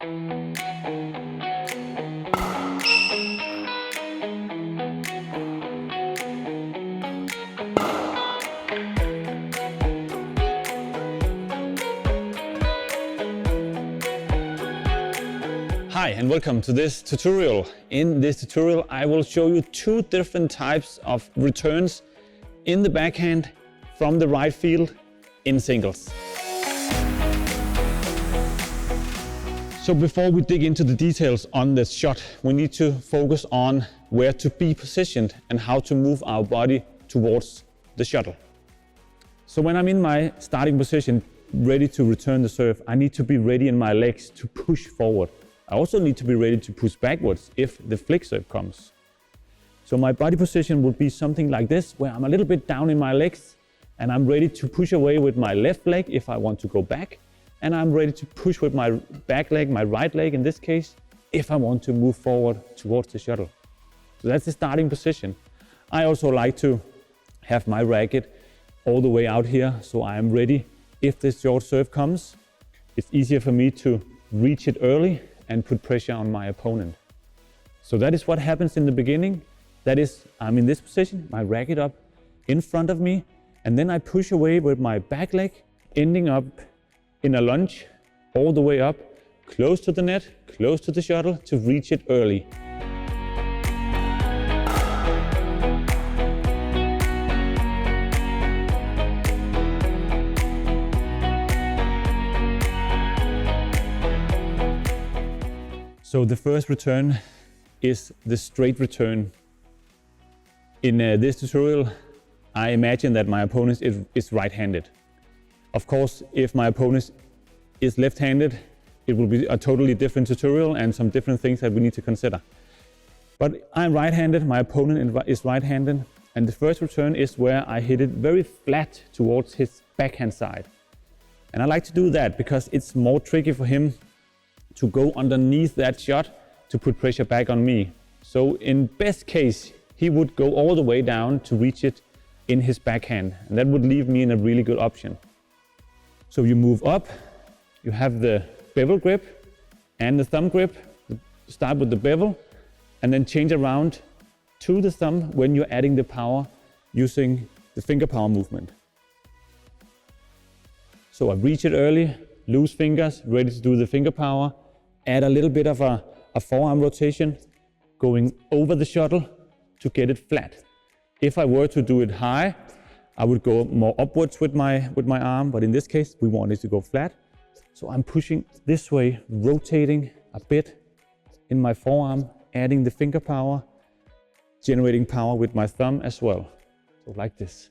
Hi and welcome to this tutorial. In this tutorial I will show you two different types of returns in the backhand from the right field in singles. So before we dig into the details on this shot, we need to focus on where to be positioned and how to move our body towards the shuttle. So when I'm in my starting position, ready to return the serve, I need to be ready in my legs to push forward. I also need to be ready to push backwards if the flick serve comes. So my body position would be something like this, where I'm a little bit down in my legs and I'm ready to push away with my left leg if I want to go back. And I'm ready to push with my back leg, my right leg in this case, if I want to move forward towards the shuttle. So that's the starting position. I also like to have my racket all the way out here, so I am ready. If this short serve comes, it's easier for me to reach it early and put pressure on my opponent. So that is what happens in the beginning. That is, I'm in this position, my racket up in front of me, and then I push away with my back leg, ending up in a lunge all the way up, close to the net, close to the shuttle to reach it early. So the first return is the straight return. In this tutorial, I imagine that my opponent is right-handed. Of course, if my opponent is left-handed, it will be a totally different tutorial and some different things that we need to consider. But I'm right-handed, my opponent is right-handed, and the first return is where I hit it very flat towards his backhand side. And I like to do that because it's more tricky for him to go underneath that shot to put pressure back on me. So in best case, he would go all the way down to reach it in his backhand, and that would leave me in a really good option. So you move up, you have the bevel grip and the thumb grip. Start with the bevel and then change around to the thumb when you're adding the power using the finger power movement. So I reach it early, loose fingers, ready to do the finger power. Add a little bit of a forearm rotation, going over the shuttle to get it flat. If I were to do it high, I would go more upwards with my arm, but in this case, we want it to go flat. So I'm pushing this way, rotating a bit in my forearm, adding the finger power, generating power with my thumb as well. So like this.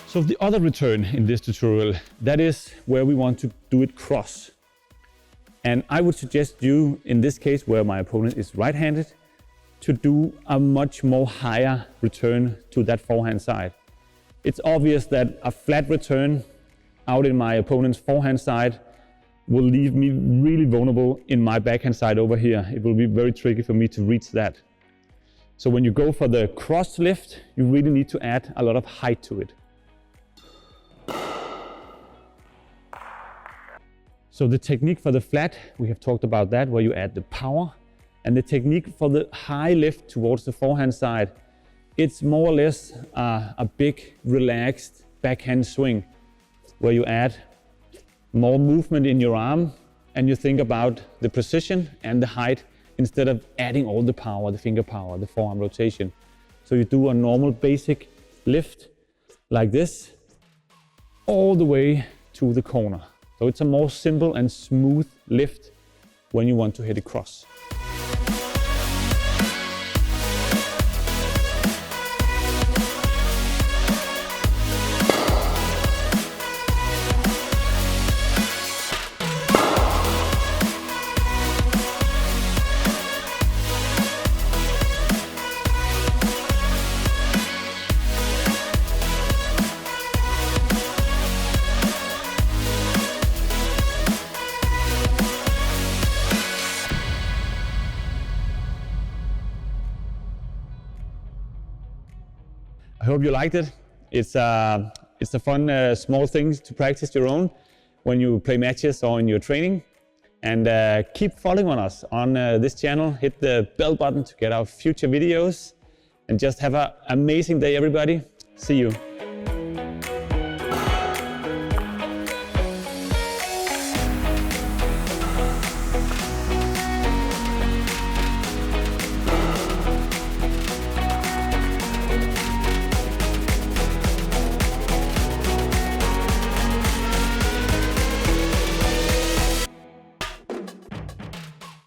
So the other return in this tutorial, that is where we want to do it cross. And I would suggest you, in this case where my opponent is right-handed, to do a much more higher return to that forehand side. It's obvious that a flat return out in my opponent's forehand side will leave me really vulnerable in my backhand side over here. It will be very tricky for me to reach that. So when you go for the cross lift, you really need to add a lot of height to it. So the technique for the flat, we have talked about that, where you add the power. And the technique for the high lift towards the forehand side, it's more or less a big, relaxed backhand swing, where you add more movement in your arm and you think about the precision and the height instead of adding all the power, the finger power, the forearm rotation. So you do a normal basic lift like this, all the way to the corner. So it's a more simple and smooth lift when you want to hit it cross. I hope you liked it. It's a fun small thing to practice your own when you play matches or in your training. And keep following us on this channel. Hit the bell button to get our future videos. And just have an amazing day, everybody. See you.